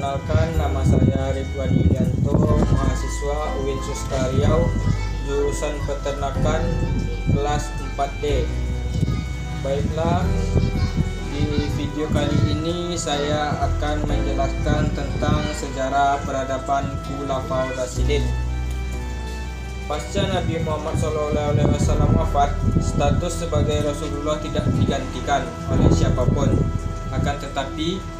Perkenalkan, nama saya Ridwan Yulianto, mahasiswa UIN Susta Riau, jurusan Peternakan kelas 4D. Baiklah, di video kali ini saya akan menjelaskan tentang sejarah peradaban Khulafaur Rasyidin. Pasca Nabi Muhammad SAW wafat, status sebagai Rasulullah tidak digantikan oleh siapapun. Akan tetapi,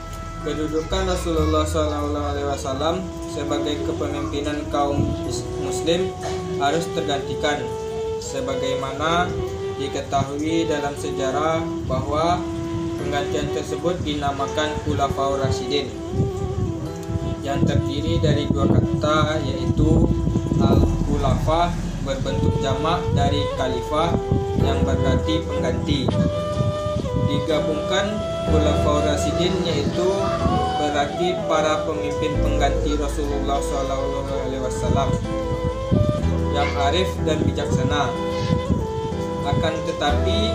kedudukan Rasulullah SAW sebagai kepemimpinan kaum Muslim harus tergantikan, sebagaimana diketahui dalam sejarah bahwa penggantian tersebut dinamakan Khulafaur Rasyidin, yang terdiri dari dua kata, yaitu al-khulafa berbentuk jamak dari khalifah yang berarti pengganti. Digabungkan Khulafaur Rasyidin, yaitu berarti para pemimpin pengganti Rasulullah SAW yang arif dan bijaksana. Akan tetapi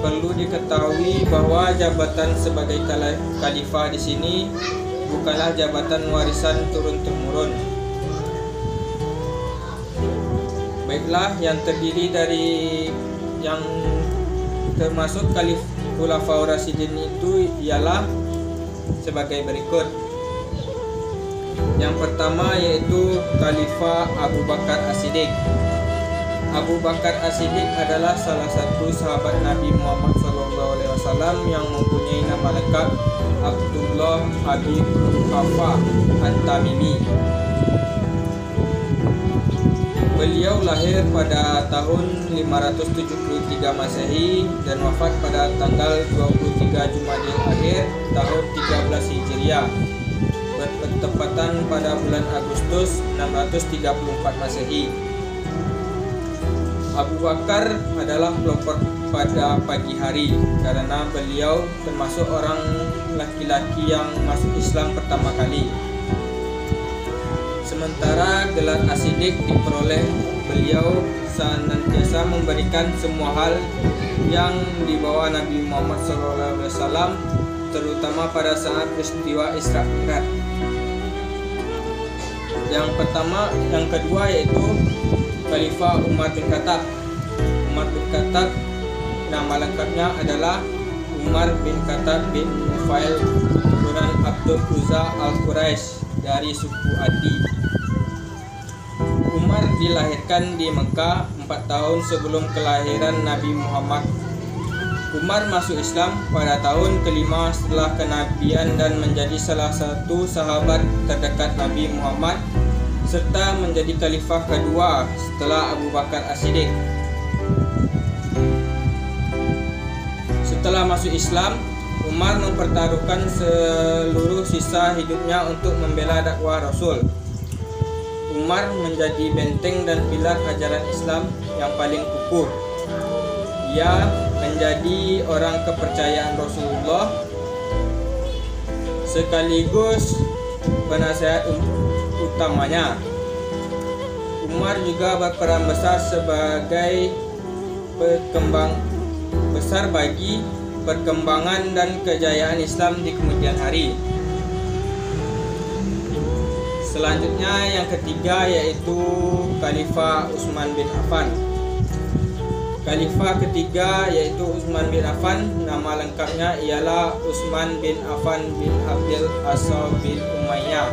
perlu diketahui bahwa jabatan sebagai khalifah di sini bukanlah jabatan warisan turun-temurun. Baiklah, yang terdiri dari yang termasuk Khulafaur Rasyidin itu ialah sebagai berikut. Yang pertama yaitu Khalifah Abu Bakar As-Siddiq. Abu Bakar As-Siddiq adalah salah satu sahabat Nabi Muhammad SAW yang mempunyai nama lengkap Abdullah Habib Khafa At-Tamimi. Beliau lahir pada tahun 573 Masehi dan wafat pada tanggal 23 Jumadil Akhir tahun 13 Hijriah, bertepatan pada bulan Agustus 634 Masehi. Abu Bakar adalah pelopor pada pagi hari karena beliau termasuk orang laki-laki yang masuk Islam pertama kali. Sementara gelar As-Siddiq diperoleh beliau senantiasa memberikan semua hal yang dibawa Nabi Muhammad SAW, terutama pada saat peristiwa Isra Mi'raj. Yang kedua yaitu Khalifah Umar bin Khattab. Umar bin Khattab nama lengkapnya adalah Umar bin Khattab bin Nufail bin Abdul Uzza al-Quraisy dari suku Adi. Umar dilahirkan di Mekah 4 tahun sebelum kelahiran Nabi Muhammad. Umar masuk Islam pada tahun kelima setelah kenabian dan menjadi salah satu sahabat terdekat Nabi Muhammad, serta menjadi khalifah kedua setelah Abu Bakar As-Siddiq. Setelah masuk Islam, Umar mempertaruhkan seluruh sisa hidupnya untuk membela dakwah Rasul. Umar menjadi benteng dan pilar ajaran Islam yang paling kukuh. Ia menjadi orang kepercayaan Rasulullah sekaligus penasihat utamanya. Umar juga berperan besar sebagai bagi perkembangan dan kejayaan Islam di kemudian hari. Selanjutnya yang ketiga yaitu Khalifah Utsman bin Affan. Khalifah ketiga yaitu Utsman bin Affan, nama lengkapnya ialah Utsman bin Affan bin Abdul Asad bin Umayyah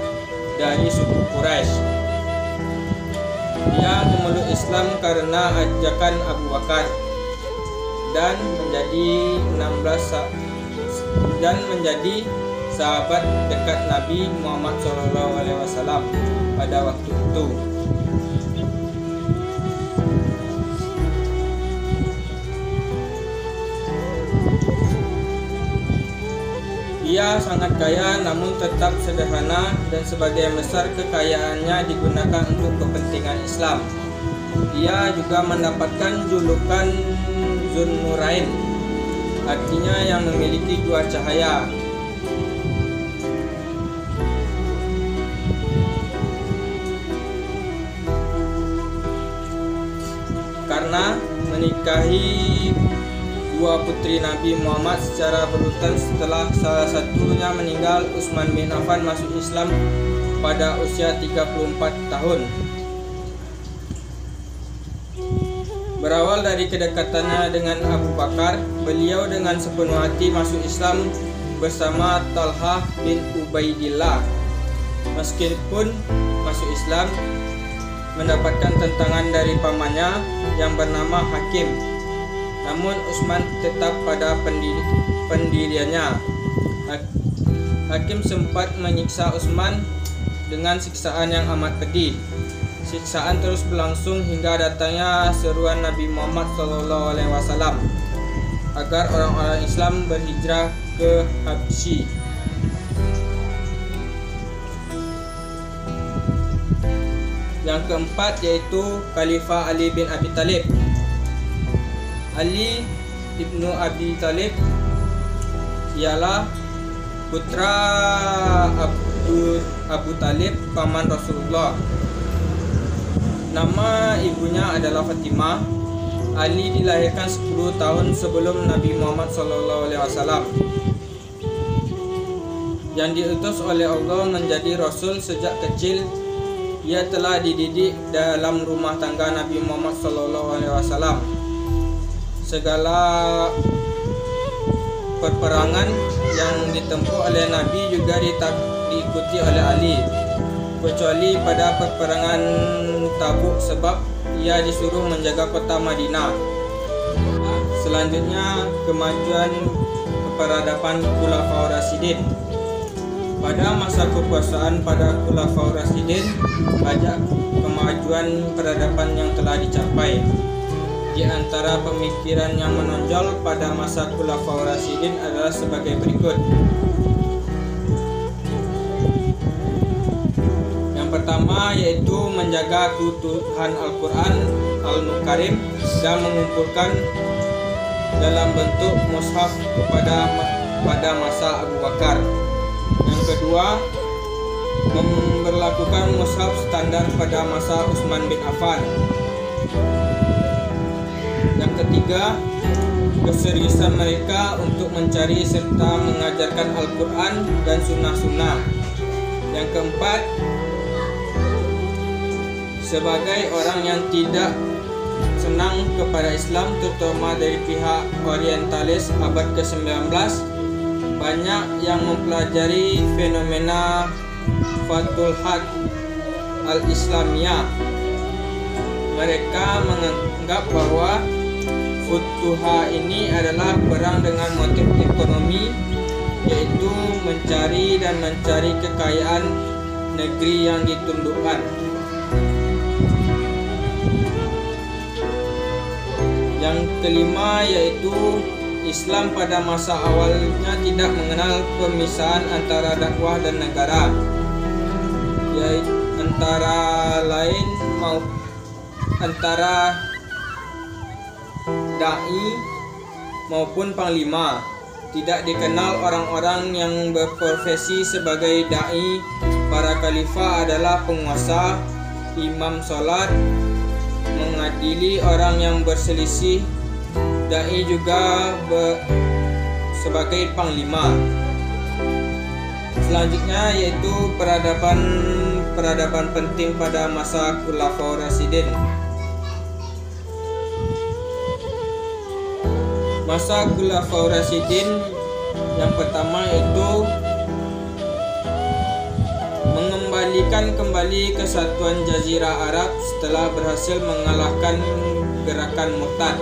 dari suku Quraisy. Dia memeluk Islam karena ajakan Abu Bakar dan menjadi sahabat dekat Nabi Muhammad SAW pada waktu itu. Ia sangat kaya namun tetap sederhana, dan sebagian besar kekayaannya digunakan untuk kepentingan Islam. Ia juga mendapatkan julukan Zunnurain, artinya yang memiliki dua cahaya. Karena menikahi dua putri Nabi Muhammad secara berurutan setelah salah satunya meninggal. Utsman bin Affan masuk Islam pada usia 34 tahun. Berawal dari kedekatannya dengan Abu Bakar, beliau dengan sepenuh hati masuk Islam bersama Talhah bin Ubaidillah. Meskipun masuk Islam, mendapatkan tentangan dari pamannya yang bernama Hakim, namun Utsman tetap pada pendiriannya. Hakim sempat menyiksa Utsman dengan siksaan yang amat pedih. Siksaan terus berlangsung hingga datangnya seruan Nabi Muhammad SAW agar orang-orang Islam berhijrah ke Habsyi. Yang keempat yaitu Khalifah Ali bin Abi Thalib. Ali ibnu Abi Thalib ialah putra Abu Talib, paman Rasulullah. Nama ibunya adalah Fatimah. Ali dilahirkan 10 tahun sebelum Nabi Muhammad SAW, yang diutus oleh Allah menjadi Rasul. Sejak kecil ia telah dididik dalam rumah tangga Nabi Muhammad SAW. Segala peperangan yang ditempuh oleh Nabi juga diikuti oleh Ali, kecuali pada peperangan Tabuk sebab ia disuruh menjaga kota Madinah. Selanjutnya, kemajuan peradaban Khulafaur Rasyidin. Pada masa kekuasaan pada Khulafaur Rasyidin, banyak kemajuan peradaban yang telah dicapai. Di antara pemikiran yang menonjol pada masa Khulafaur Rasyidin adalah sebagai berikut. Pertama yaitu menjaga keutuhan Al-Quran Al-Karim dan mengumpulkan dalam bentuk mushaf pada masa Abu Bakar. Yang kedua, memberlakukan mushaf standar pada masa Utsman bin Affan. Yang ketiga, keseriusan mereka untuk mencari serta mengajarkan Al-Quran dan sunnah-sunnah. Yang keempat, sebagai orang yang tidak senang kepada Islam, terutama dari pihak orientalis abad ke-19, banyak yang mempelajari fenomena Futuhat al-Islamiyah. Mereka menganggap bahwa Futuhat ini adalah perang dengan motif ekonomi, yaitu mencari kekayaan negeri yang ditundukkan. Yang kelima yaitu Islam pada masa awalnya tidak mengenal pemisahan antara dakwah dan negara, yaitu antara dai maupun panglima. Tidak dikenal orang-orang yang berprofesi sebagai dai. Para khalifah adalah penguasa, imam sholat, mengadili orang yang berselisih. Dai juga sebagai panglima. Selanjutnya yaitu peradaban penting pada masa Khulafaur Rasyidin. Masa Khulafaur Rasyidin yang pertama yaitu mengembalikan kembali kesatuan Jazirah Arab setelah berhasil mengalahkan gerakan Murtad.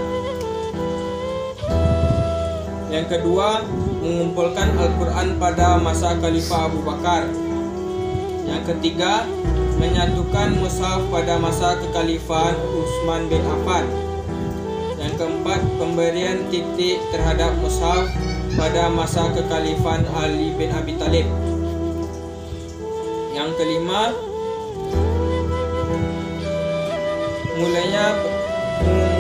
Yang kedua, mengumpulkan Al-Quran pada masa Khalifah Abu Bakar. Yang ketiga, menyatukan mushaf pada masa kekhalifahan Utsman bin Affan. Yang keempat, pemberian titik terhadap mushaf pada masa kekhalifahan Ali bin Abi Thalib. Yang kelima,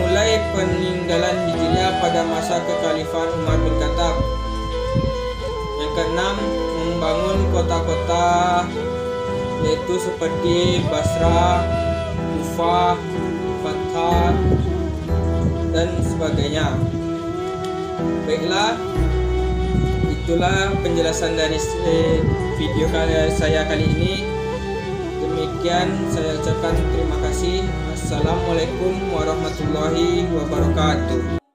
mulai peninggalan Hijriah pada masa kekhalifahan Umar bin Khattab. Yang keenam, membangun kota-kota yaitu seperti Basra, Kufah, Fathah dan sebagainya. Baiklah, itulah penjelasan dari video saya kali ini. Demikian saya ucapkan terima kasih. Assalamualaikum warahmatullahi wabarakatuh.